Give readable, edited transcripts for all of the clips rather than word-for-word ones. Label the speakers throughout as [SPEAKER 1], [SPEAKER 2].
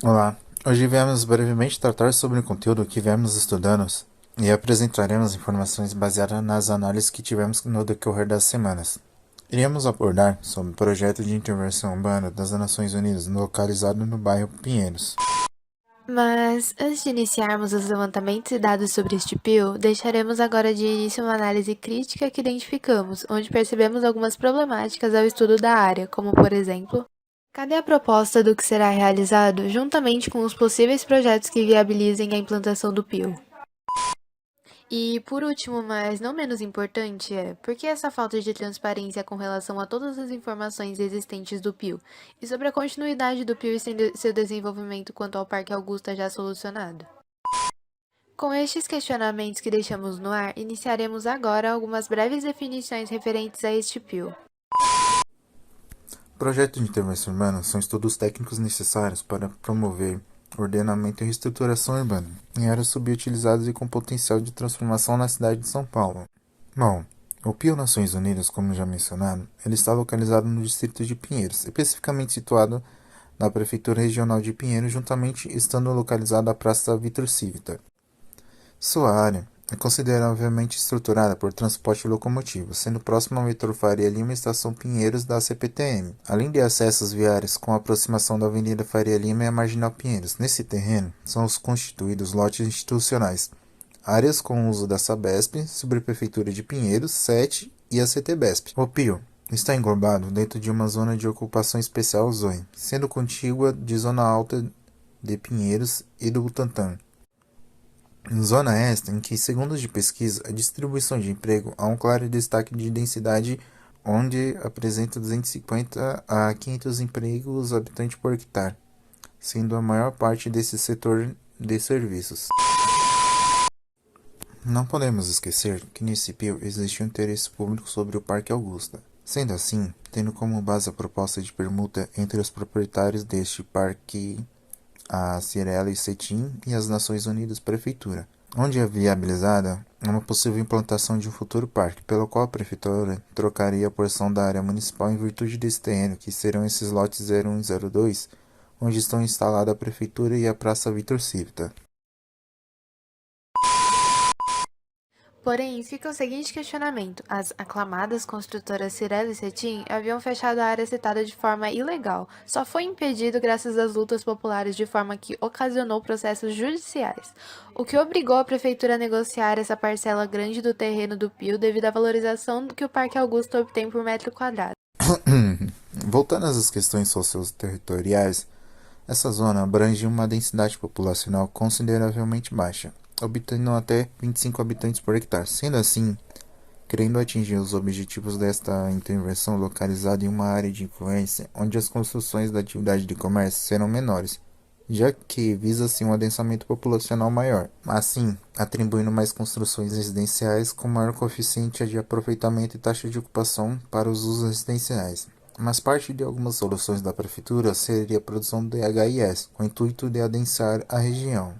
[SPEAKER 1] Olá, hoje viemos brevemente tratar sobre o conteúdo que viemos estudando e apresentaremos informações baseadas nas análises que tivemos no decorrer das semanas. Iremos abordar sobre o projeto de intervenção urbana das Nações Unidas localizado no bairro Pinheiros.
[SPEAKER 2] Mas, antes de iniciarmos os levantamentos e dados sobre este PIL, deixaremos agora de início uma análise crítica que identificamos, onde percebemos algumas problemáticas ao estudo da área, como por exemplo, cadê a proposta do que será realizado, juntamente com os possíveis projetos que viabilizem a implantação do PIL? E, por último, mas não menos importante, por que essa falta de transparência com relação a todas as informações existentes do PIL e sobre a continuidade do PIL e seu desenvolvimento quanto ao Parque Augusta já solucionado? Com estes questionamentos que deixamos no ar, iniciaremos agora algumas breves definições referentes a este PIL.
[SPEAKER 1] Projetos de intervenção urbana são estudos técnicos necessários para promover ordenamento e reestruturação urbana em áreas subutilizadas e com potencial de transformação na cidade de São Paulo. Bom, o PIO Nações Unidas, como já mencionado, ele está localizado no distrito de Pinheiros, especificamente situado na Prefeitura Regional de Pinheiros, juntamente estando localizada a Praça Vitor Civita. Sua área é consideravelmente estruturada por transporte locomotivo, sendo próximo ao metrô Faria Lima e estação Pinheiros da CPTM, além de acessos viários com aproximação da Avenida Faria Lima e a Marginal Pinheiros. Nesse terreno são os constituídos lotes institucionais, áreas com uso da Sabesp, Subprefeitura de Pinheiros, SET e a CTBesp. O Pio está englobado dentro de uma zona de ocupação especial ZOI, sendo contígua de Zona Alta de Pinheiros e do Butantã. Zona esta em que, segundo os de pesquisa, a distribuição de emprego há um claro destaque de densidade onde apresenta 250 a 500 empregos habitante por hectare, sendo a maior parte desse setor de serviços. Não podemos esquecer que nesse PIL existe um interesse público sobre o Parque Augusta. Sendo assim, tendo como base a proposta de permuta entre os proprietários deste parque, a Cirela e Cetim e as Nações Unidas Prefeitura, onde é viabilizada uma possível implantação de um futuro parque, pelo qual a Prefeitura trocaria a porção da área municipal em virtude desse terreno, que serão esses lotes 01 e 02, onde estão instaladas a Prefeitura e a Praça Vitor Civita.
[SPEAKER 2] Porém, fica o seguinte questionamento: as aclamadas construtoras Cirela e Cetim haviam fechado a área citada de forma ilegal. Só foi impedido graças às lutas populares de forma que ocasionou processos judiciais, o que obrigou a prefeitura a negociar essa parcela grande do terreno do Pio devido à valorização que o Parque Augusto obtém por metro quadrado.
[SPEAKER 1] Voltando às questões socioterritoriais, essa zona abrange uma densidade populacional consideravelmente baixa, obtendo até 25 habitantes por hectare. Sendo assim, querendo atingir os objetivos desta intervenção localizada em uma área de influência onde as construções da atividade de comércio serão menores, já que visa-se um adensamento populacional maior, assim atribuindo mais construções residenciais com maior coeficiente de aproveitamento e taxa de ocupação para os usos residenciais. Mas parte de algumas soluções da prefeitura seria a produção de HIS, com o intuito de adensar a região.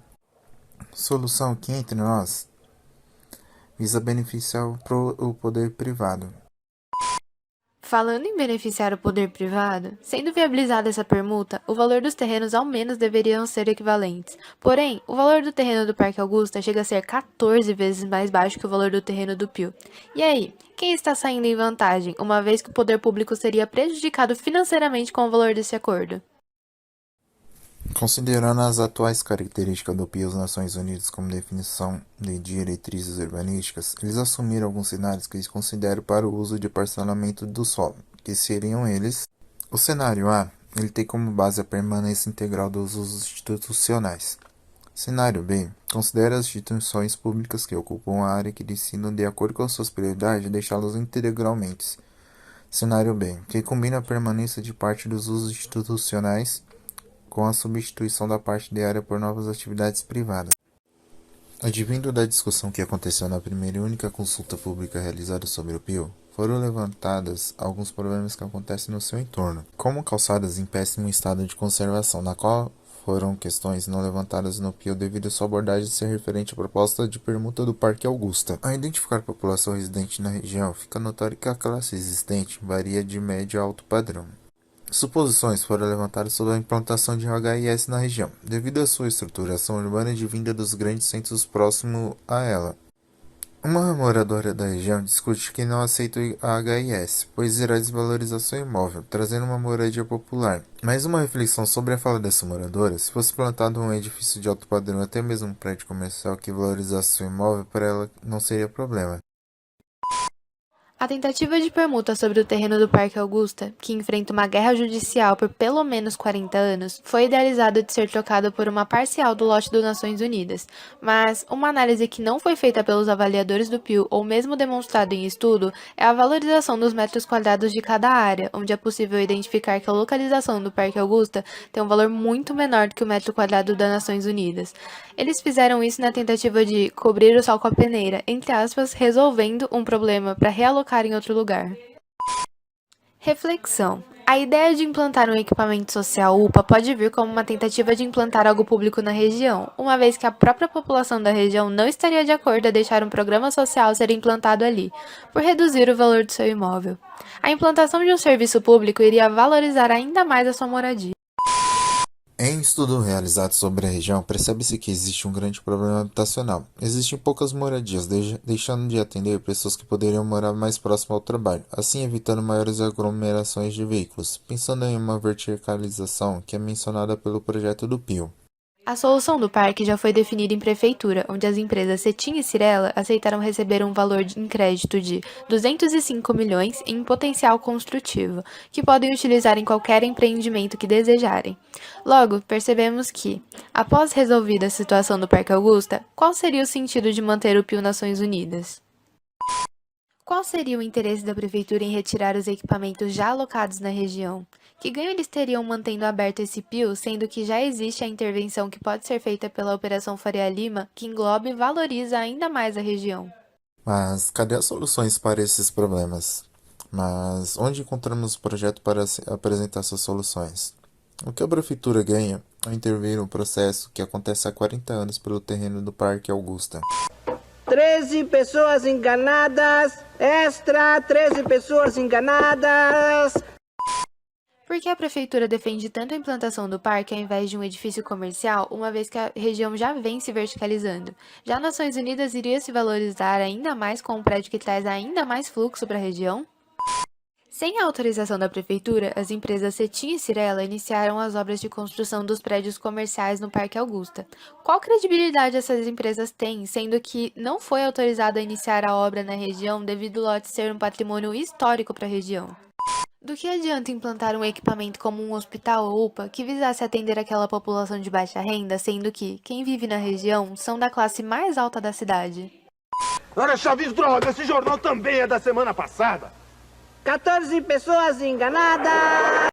[SPEAKER 1] Solução que, entre nós, visa beneficiar o poder privado.
[SPEAKER 2] Falando em beneficiar o poder privado, sendo viabilizada essa permuta, o valor dos terrenos ao menos deveriam ser equivalentes. Porém, o valor do terreno do Parque Augusta chega a ser 14 vezes mais baixo que o valor do terreno do Pio. E aí, quem está saindo em vantagem, uma vez que o poder público seria prejudicado financeiramente com o valor desse acordo?
[SPEAKER 1] Considerando as atuais características do PIO das Nações Unidas como definição de diretrizes urbanísticas, eles assumiram alguns cenários que eles consideram para o uso de parcelamento do solo, que seriam eles: o cenário A, ele tem como base a permanência integral dos usos institucionais. Cenário B, considera as instituições públicas que ocupam a área que decidam de acordo com suas prioridades deixá-las integralmente. Cenário B, que combina a permanência de parte dos usos institucionais com a substituição da parte de área por novas atividades privadas. Advindo da discussão que aconteceu na primeira e única consulta pública realizada sobre o PIO, foram levantados alguns problemas que acontecem no seu entorno, como calçadas em péssimo estado de conservação, na qual foram questões não levantadas no PIO devido à sua abordagem ser referente à proposta de permuta do Parque Augusta. Ao identificar a população residente na região, fica notório que a classe existente varia de médio a alto padrão. Suposições foram levantadas sobre a implantação de HIS na região, devido à sua estruturação urbana de vinda dos grandes centros próximos a ela. Uma moradora da região discute que não aceita a HIS, pois irá desvalorizar seu imóvel, trazendo uma moradia popular. Mas uma reflexão sobre a fala dessa moradora: se fosse plantado um edifício de alto padrão, até mesmo um prédio comercial que valorizasse seu imóvel, para ela não seria problema.
[SPEAKER 2] A tentativa de permuta sobre o terreno do Parque Augusta, que enfrenta uma guerra judicial por pelo menos 40 anos, foi idealizada de ser trocada por uma parcial do lote das Nações Unidas, mas uma análise que não foi feita pelos avaliadores do PIL ou mesmo demonstrada em estudo é a valorização dos metros quadrados de cada área, onde é possível identificar que a localização do Parque Augusta tem um valor muito menor do que o metro quadrado das Nações Unidas. Eles fizeram isso na tentativa de cobrir o sol com a peneira, entre aspas, resolvendo um problema para realocar em outro lugar. Reflexão. A ideia de implantar um equipamento social UPA pode vir como uma tentativa de implantar algo público na região, uma vez que a própria população da região não estaria de acordo a deixar um programa social ser implantado ali, por reduzir o valor do seu imóvel. A implantação de um serviço público iria valorizar ainda mais a sua moradia.
[SPEAKER 1] Em estudo realizado sobre a região, percebe-se que existe um grande problema habitacional. Existem poucas moradias, deixando de atender pessoas que poderiam morar mais próximo ao trabalho, assim evitando maiores aglomerações de veículos, pensando em uma verticalização que é mencionada pelo projeto do PIL.
[SPEAKER 2] A solução do parque já foi definida em prefeitura, onde as empresas Cetim e Cirela aceitaram receber um valor em crédito de 205 milhões em potencial construtivo, que podem utilizar em qualquer empreendimento que desejarem. Logo, percebemos que, após resolvida a situação do Parque Augusta, qual seria o sentido de manter o PIL Nações Unidas? Qual seria o interesse da prefeitura em retirar os equipamentos já alocados na região? Que ganho eles teriam mantendo aberto esse PIL, sendo que já existe a intervenção que pode ser feita pela Operação Faria Lima, que engloba e valoriza ainda mais a região?
[SPEAKER 1] Mas cadê as soluções para esses problemas? Mas onde encontramos o projeto para apresentar suas soluções? O que a prefeitura ganha ao intervir no processo que acontece há 40 anos pelo terreno do Parque Augusta?
[SPEAKER 3] 13 pessoas enganadas, extra, 13 pessoas enganadas.
[SPEAKER 2] Por que a prefeitura defende tanto a implantação do parque ao invés de um edifício comercial, uma vez que a região já vem se verticalizando? Já Nações Unidas iria se valorizar ainda mais com um prédio que traz ainda mais fluxo para a região? Sem a autorização da prefeitura, as empresas Cetim e Cirela iniciaram as obras de construção dos prédios comerciais no Parque Augusta. Qual credibilidade essas empresas têm, sendo que não foi autorizado a iniciar a obra na região devido ao lote ser um patrimônio histórico para a região? Do que adianta implantar um equipamento como um hospital ou UPA que visasse atender aquela população de baixa renda, sendo que quem vive na região são da classe mais alta da cidade?
[SPEAKER 4] Olha, Chaves, droga, esse jornal também é da semana passada.
[SPEAKER 3] 14 pessoas enganadas.